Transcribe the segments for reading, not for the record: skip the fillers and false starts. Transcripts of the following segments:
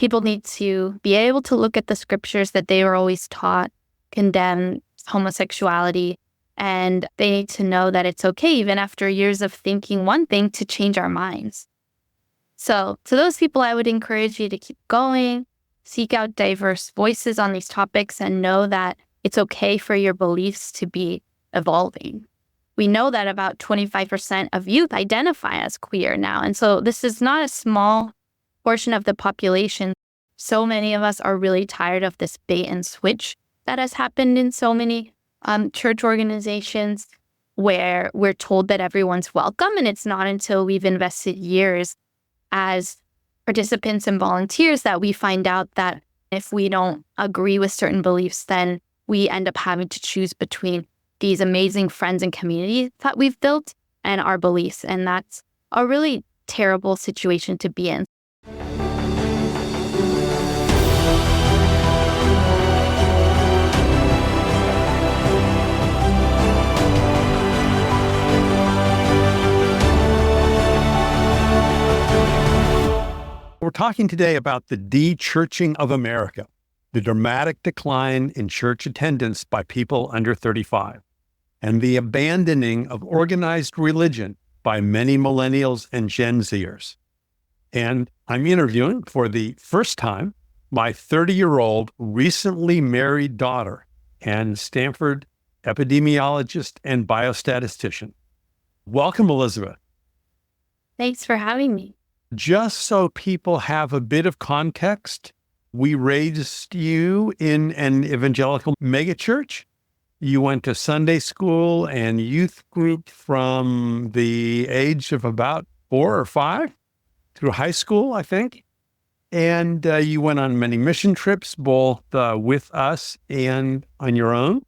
People need to be able to look at the scriptures that they were always taught, condemn homosexuality, and they need to know that it's okay, even after years of thinking one thing, to change our minds. So to those people, I would encourage you to keep going, seek out diverse voices on these topics, and know that it's okay for your beliefs to be evolving. We know that about 25% of youth identify as queer now. And so this is not a small portion of the population. So many of us are really tired of this bait and switch that has happened in so many church organizations where we're told that everyone's welcome. And it's not until we've invested years as participants and volunteers that we find out that if we don't agree with certain beliefs, then we end up having to choose between these amazing friends and communities that we've built and our beliefs. And that's a really terrible situation to be in. We're talking today about the dechurching of America, the dramatic decline in church attendance by people under 35, and the abandoning of organized religion by many millennials and Gen Zers. And I'm interviewing for the first time my 30-year-old recently married daughter and Stanford epidemiologist and biostatistician. Welcome, Elizabeth. Thanks for having me. Just so people have a bit of context, we raised you in an evangelical megachurch. You went to Sunday school and youth group from the age of about 4 or 5 through high school, I think. And you went on many mission trips, both with us and on your own.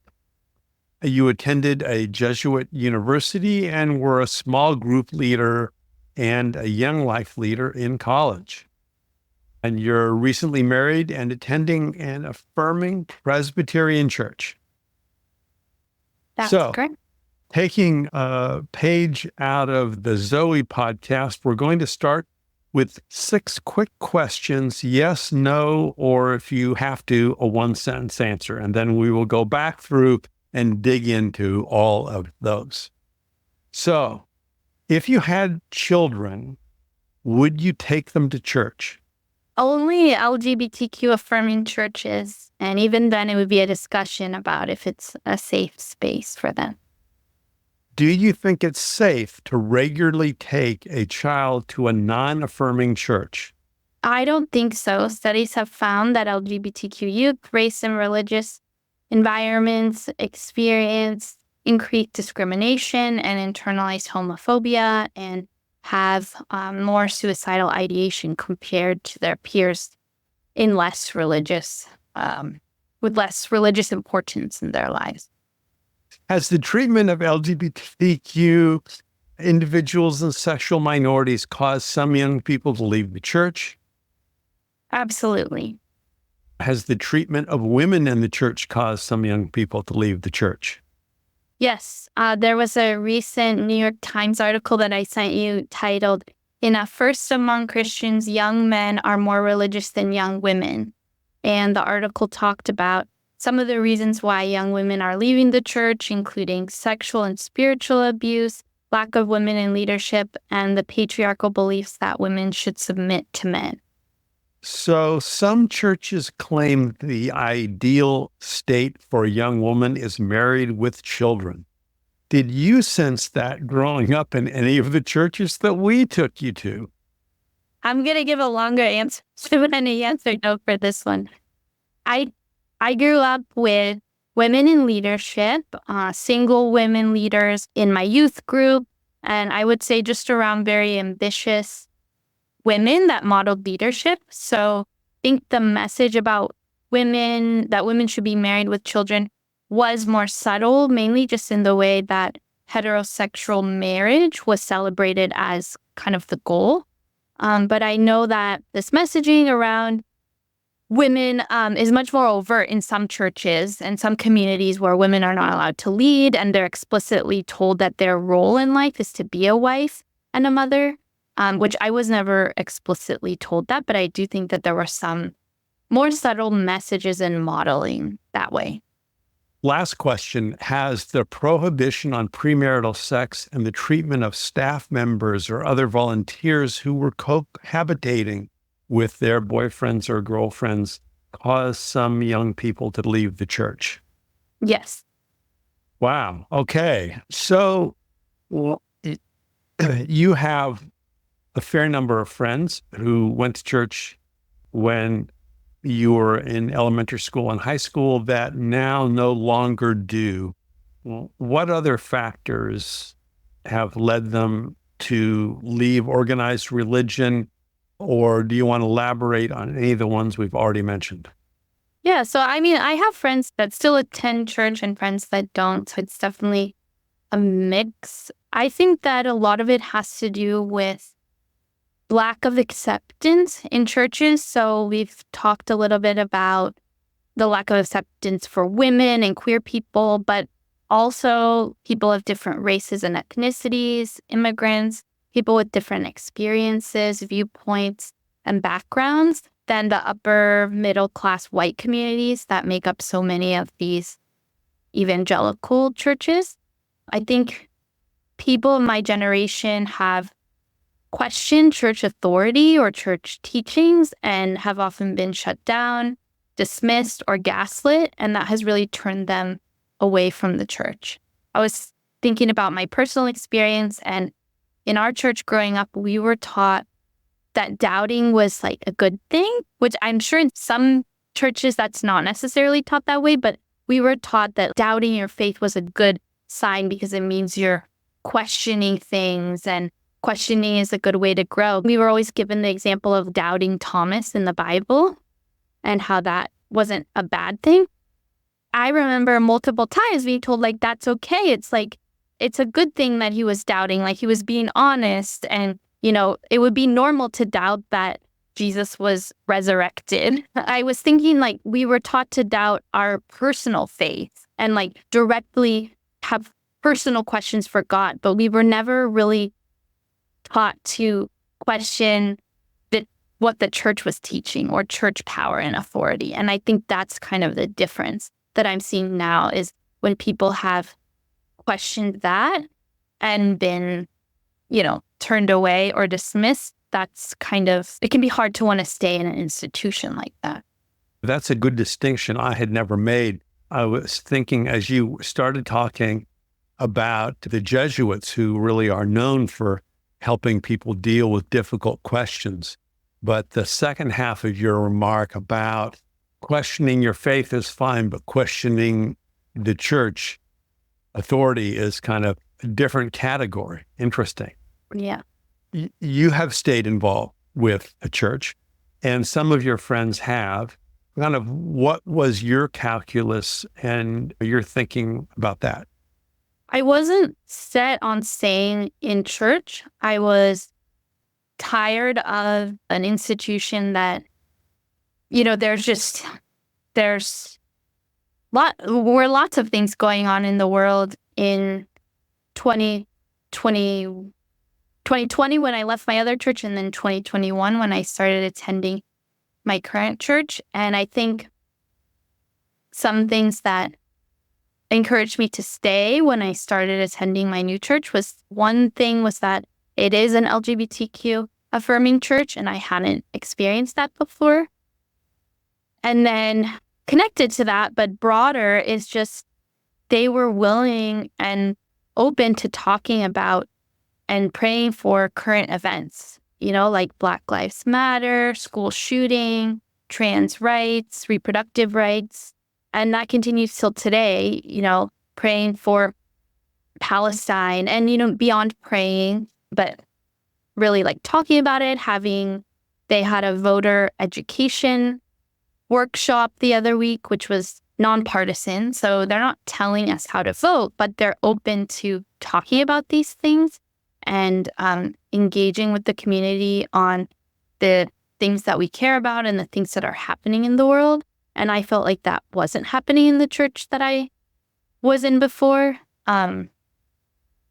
You attended a Jesuit university and were a small group leader and a young life leader in college. And you're recently married and attending an affirming Presbyterian church. That's correct. Taking a page out of the Zoe podcast, we're going to start with 6 quick questions, yes, no, or if you have to, a 1-sentence answer. And then we will go back through and dig into all of those. So, if you had children, would you take them to church? Only LGBTQ-affirming churches, and even then it would be a discussion about if it's a safe space for them. Do you think it's safe to regularly take a child to a non-affirming church? I don't think so. Studies have found that LGBTQ youth, race and religious environments experience increased discrimination and internalized homophobia and have more suicidal ideation compared to their peers in less religious, with less religious importance in their lives. Has the treatment of LGBTQ individuals and sexual minorities caused some young people to leave the church? Absolutely. Has the treatment of women in the church caused some young people to leave the church? Yes, there was a recent New York Times article that I sent you titled, "In a First Among Christians, Young Men Are More Religious Than Young Women." And the article talked about some of the reasons why young women are leaving the church, including sexual and spiritual abuse, lack of women in leadership, and the patriarchal beliefs that women should submit to men. So some churches claim the ideal state for a young woman is married with children. Did you sense that growing up in any of the churches that we took you to? I'm going to give a longer answer than a yes or no for this one. I grew up with women in leadership, single women leaders in my youth group, and I would say just around very ambitious women that modeled leadership. So I think the message about women, that women should be married with children, was more subtle, mainly just in the way that heterosexual marriage was celebrated as kind of the goal. But I know that this messaging around women is much more overt in some churches and some communities where women are not allowed to lead, and they're explicitly told that their role in life is to be a wife and a mother. which I was never explicitly told that, but I do think that there were some more subtle messages in modeling that way. Last question. Has the prohibition on premarital sex and the treatment of staff members or other volunteers who were cohabitating with their boyfriends or girlfriends caused some young people to leave the church? Yes. Wow. Okay. So you have a fair number of friends who went to church when you were in elementary school and high school that now no longer do. What other factors have led them to leave organized religion, or do you want to elaborate on any of the ones we've already mentioned? Yeah. So, I mean, I have friends that still attend church and friends that don't. So it's definitely a mix. I think that a lot of it has to do with lack of acceptance in churches. So we've talked a little bit about the lack of acceptance for women and queer people, but also people of different races and ethnicities, immigrants, people with different experiences, viewpoints, and backgrounds than the upper middle class white communities that make up so many of these evangelical churches. I think people in my generation have questioned church authority or church teachings and have often been shut down, dismissed, or gaslit, and that has really turned them away from the church. I was thinking about my personal experience, and in our church growing up, we were taught that doubting was like a good thing, which I'm sure in some churches that's not necessarily taught that way, but we were taught that doubting your faith was a good sign because it means you're questioning things, and questioning is a good way to grow. We were always given the example of doubting Thomas in the Bible and how that wasn't a bad thing. I remember multiple times being told, like, that's okay. It's like, it's a good thing that he was doubting, like he was being honest. And, it would be normal to doubt that Jesus was resurrected. I was thinking, like, we were taught to doubt our personal faith and, like, directly have personal questions for God, but we were never really taught to question what the church was teaching or church power and authority. And I think that's kind of the difference that I'm seeing now is when people have questioned that and been, turned away or dismissed, that's kind of, it can be hard to want to stay in an institution like that. That's a good distinction I had never made. I was thinking as you started talking about the Jesuits, who really are known for helping people deal with difficult questions. But the second half of your remark about questioning your faith is fine, but questioning the church authority is kind of a different category. Interesting. Yeah. You have stayed involved with a church, and some of your friends have. Kind of what was your calculus and your thinking about that? I wasn't set on staying in church. I was tired of an institution that, were lots of things going on in the world in 2020 when I left my other church, and then 2021 when I started attending my current church. And I think some things that encouraged me to stay when I started attending my new church was, one thing was that it is an LGBTQ affirming church, and I hadn't experienced that before. And then connected to that, but broader, is just they were willing and open to talking about and praying for current events, like Black Lives Matter, school shooting, trans rights, reproductive rights. And that continues till today, praying for Palestine and, beyond praying, but really like talking about it, they had a voter education workshop the other week, which was nonpartisan. So they're not telling us how to vote, but they're open to talking about these things and engaging with the community on the things that we care about and the things that are happening in the world. And I felt like that wasn't happening in the church that I was in before,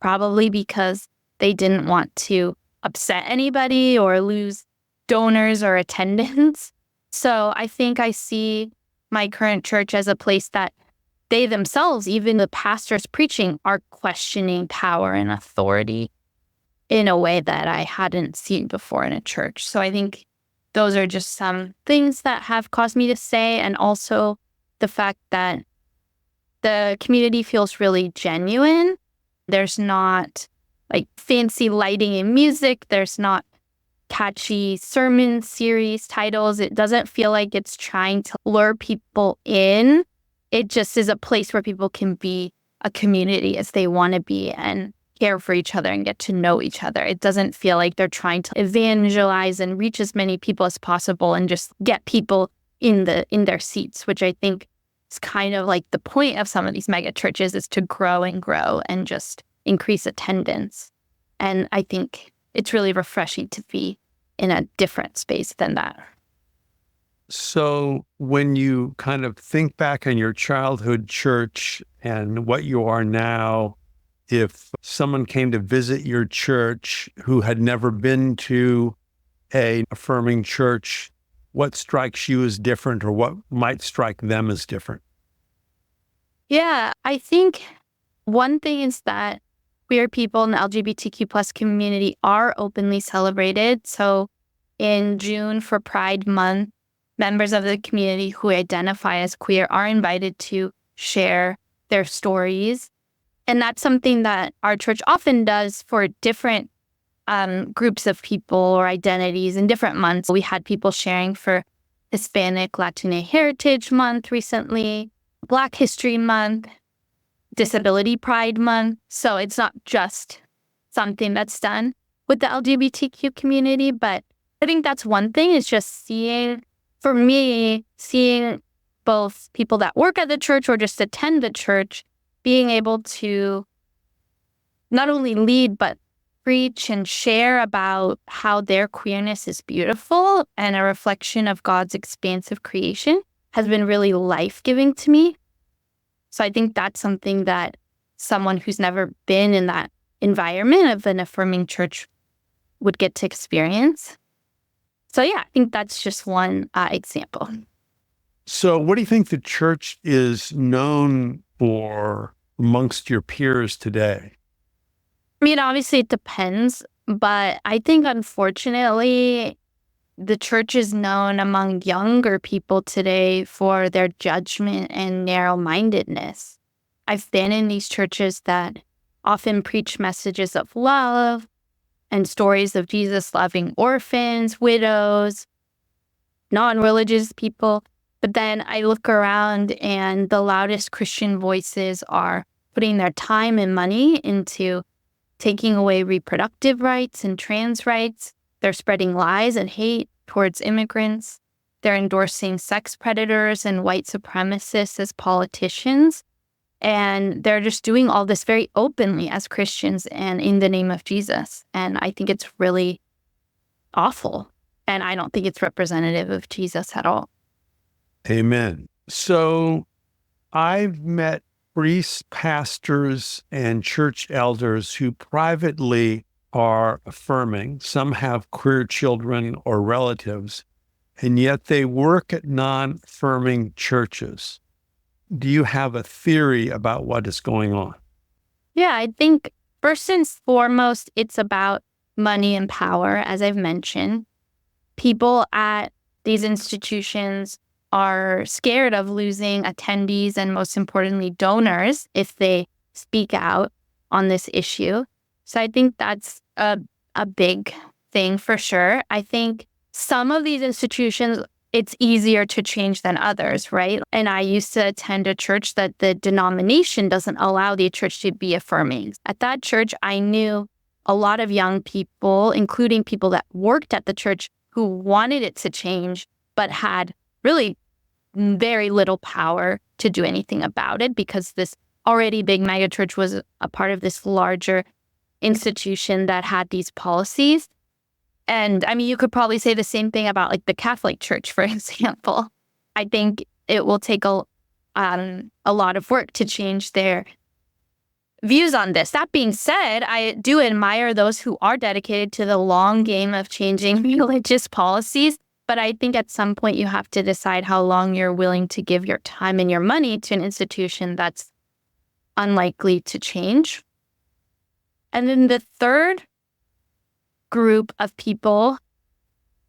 probably because they didn't want to upset anybody or lose donors or attendance. So I think I see my current church as a place that they themselves, even the pastors preaching, are questioning power and authority in a way that I hadn't seen before in a church. So I think those are just some things that have caused me to say, and also the fact that the community feels really genuine. There's not like fancy lighting and music. There's not catchy sermon series titles. It doesn't feel like it's trying to lure people in. It just is a place where people can be a community as they want to be and care for each other and get to know each other. It doesn't feel like they're trying to evangelize and reach as many people as possible and just get people in their seats, which I think is kind of like the point of some of these mega churches, is to grow and just increase attendance. And I think it's really refreshing to be in a different space than that. So when you kind of think back on your childhood church and what you are now, if someone came to visit your church who had never been to an affirming church, what strikes you as different, or what might strike them as different? Yeah, I think one thing is that queer people in the LGBTQ plus community are openly celebrated. So in June for Pride Month, members of the community who identify as queer are invited to share their stories. And that's something that our church often does for different groups of people or identities in different months. We had people sharing for Hispanic Latino Heritage Month recently, Black History Month, Disability Pride Month. So it's not just something that's done with the LGBTQ community, but I think that's one thing, is just seeing both people that work at the church or just attend the church being able to not only lead, but preach and share about how their queerness is beautiful and a reflection of God's expansive creation has been really life-giving to me. So I think that's something that someone who's never been in that environment of an affirming church would get to experience. So yeah, I think that's just one example. So what do you think the church is known for amongst your peers today? I mean, obviously it depends, but I think unfortunately the church is known among younger people today for their judgment and narrow-mindedness. I've been in these churches that often preach messages of love and stories of Jesus loving orphans, widows, non-religious people. But then I look around and the loudest Christian voices are putting their time and money into taking away reproductive rights and trans rights. They're spreading lies and hate towards immigrants. They're endorsing sex predators and white supremacists as politicians. And they're just doing all this very openly as Christians and in the name of Jesus. And I think it's really awful. And I don't think it's representative of Jesus at all. Amen. So I've met priests, pastors, and church elders who privately are affirming. Some have queer children or relatives, and yet they work at non-affirming churches. Do you have a theory about what is going on? Yeah, I think first and foremost, it's about money and power, as I've mentioned. People at these institutions are scared of losing attendees and, most importantly, donors if they speak out on this issue. So I think that's a big thing for sure. I think some of these institutions, it's easier to change than others, right? And I used to attend a church that the denomination doesn't allow the church to be affirming. At that church, I knew a lot of young people, including people that worked at the church, who wanted it to change, but had really very little power to do anything about it because this already big megachurch was a part of this larger institution that had these policies. And I mean, you could probably say the same thing about like the Catholic Church, for example. I think it will take a lot of work to change their views on this. That being said, I do admire those who are dedicated to the long game of changing religious policies. But I think at some point you have to decide how long you're willing to give your time and your money to an institution that's unlikely to change. And then the third group of people,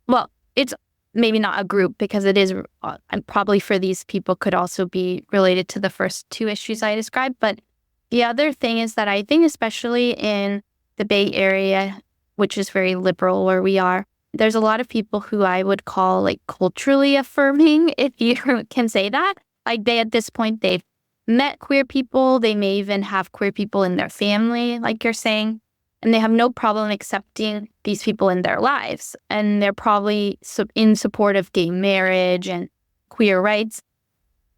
well, it's maybe not a group because it is, and probably for these people could also be related to the first two issues I described. But the other thing is that I think especially in the Bay Area, which is very liberal where we are, there's a lot of people who I would call like culturally affirming, if you can say that. Like at this point, they've met queer people. They may even have queer people in their family, like you're saying, and they have no problem accepting these people in their lives. And they're probably in support of gay marriage and queer rights.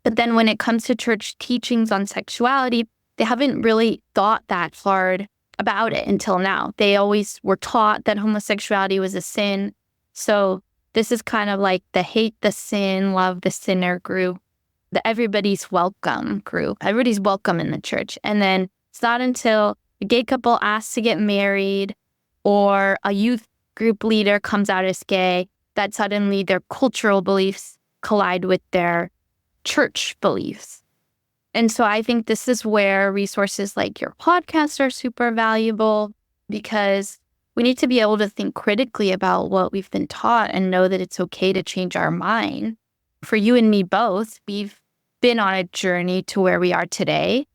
But then when it comes to church teachings on sexuality, they haven't really thought that hard about it until now. They always were taught that homosexuality was a sin. So this is kind of like the hate the sin, love the sinner group, the everybody's welcome group. Everybody's welcome in the church. And then it's not until a gay couple asks to get married or a youth group leader comes out as gay that suddenly their cultural beliefs collide with their church beliefs. And so I think this is where resources like your podcast are super valuable, because we need to be able to think critically about what we've been taught and know that it's okay to change our mind. For you and me both, we've been on a journey to where we are today.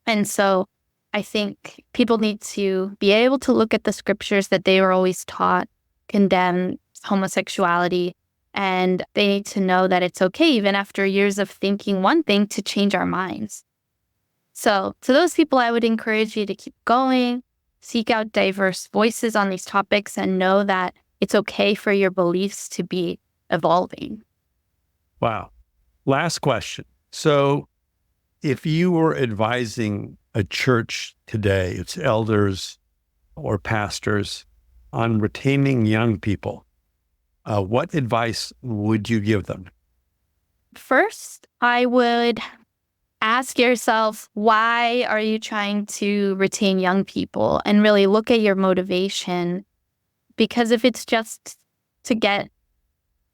And so I think people need to be able to look at the scriptures that they were always taught condemn homosexuality. And they need to know that it's okay, even after years of thinking one thing, to change our minds. So to those people, I would encourage you to keep going, seek out diverse voices on these topics, and know that it's okay for your beliefs to be evolving. Wow. Last question. So if you were advising a church today, its elders or pastors, on retaining young people, what advice would you give them? First, I would ask yourself, why are you trying to retain young people? And really look at your motivation. Because if it's just to get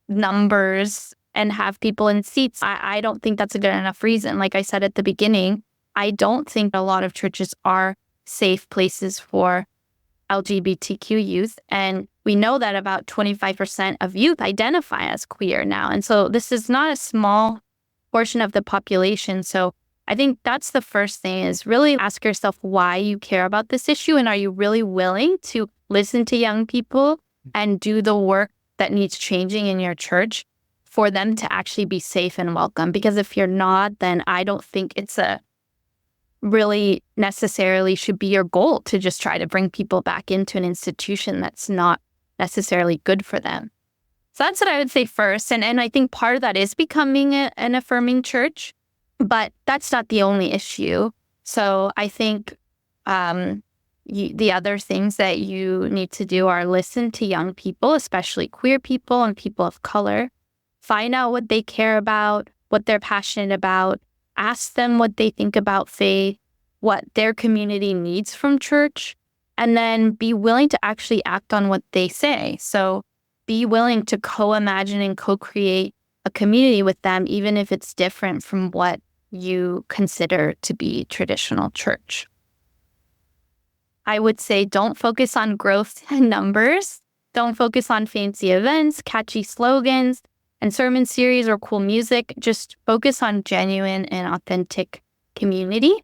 numbers and have people in seats, I don't think that's a good enough reason. Like I said at the beginning, I don't think a lot of churches are safe places for LGBTQ youth. And we know that about 25% of youth identify as queer now. And so this is not a small portion of the population. So I think that's the first thing, is really ask yourself why you care about this issue. And are you really willing to listen to young people and do the work that needs changing in your church for them to actually be safe and welcome? Because if you're not, then I don't think it's a really necessarily should be your goal to just try to bring people back into an institution that's not necessarily good for them. So that's what I would say first. And I think part of that is becoming an affirming church, but that's not the only issue. So I think the other things that you need to do are listen to young people, especially queer people and people of color. Find out what they care about, what they're passionate about. Ask them what they think about faith, what their community needs from church, and then be willing to actually act on what they say. So be willing to co-imagine and co-create a community with them, even if it's different from what you consider to be traditional church. I would say don't focus on growth and numbers. Don't focus on fancy events, catchy slogans, and sermon series or cool music. Just focus on genuine and authentic community.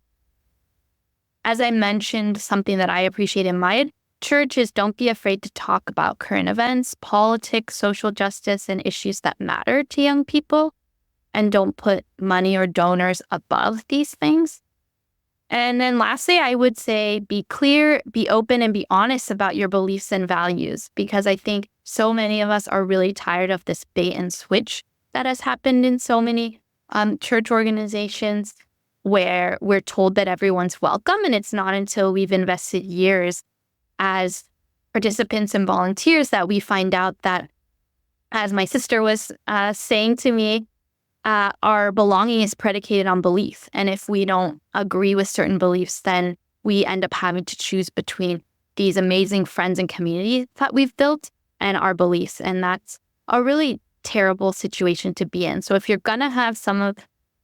As I mentioned, something that I appreciate in my church is don't be afraid to talk about current events, politics, social justice, and issues that matter to young people. And don't put money or donors above these things. And then lastly, I would say be clear, be open, and be honest about your beliefs and values, because I think so many of us are really tired of this bait and switch that has happened in so many church organizations, where we're told that everyone's welcome. And it's not until we've invested years as participants and volunteers that we find out that, as my sister was saying to me, our belonging is predicated on belief. And if we don't agree with certain beliefs, then we end up having to choose between these amazing friends and communities that we've built and our beliefs. And that's a really terrible situation to be in. So if you're going to have some of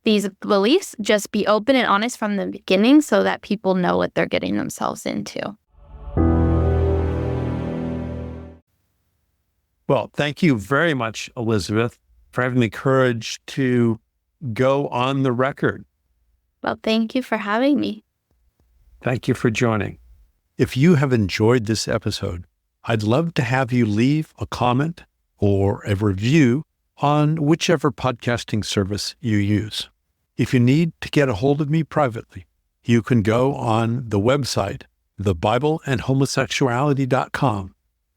these beliefs, just be open and honest from the beginning so that people know what they're getting themselves into. Well, thank you very much, Elizabeth, for having the courage to go on the record. Well, thank you for having me. Thank you for joining. If you have enjoyed this episode, I'd love to have you leave a comment or a review on whichever podcasting service you use. If you need to get a hold of me privately, you can go on the website, thebibleandhomosexuality.com,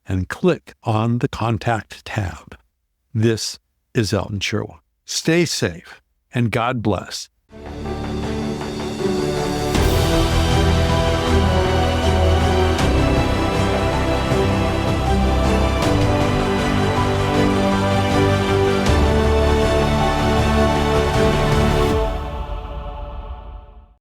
and click on the Contact tab. This is Elton Sherwood. Stay safe, and God bless.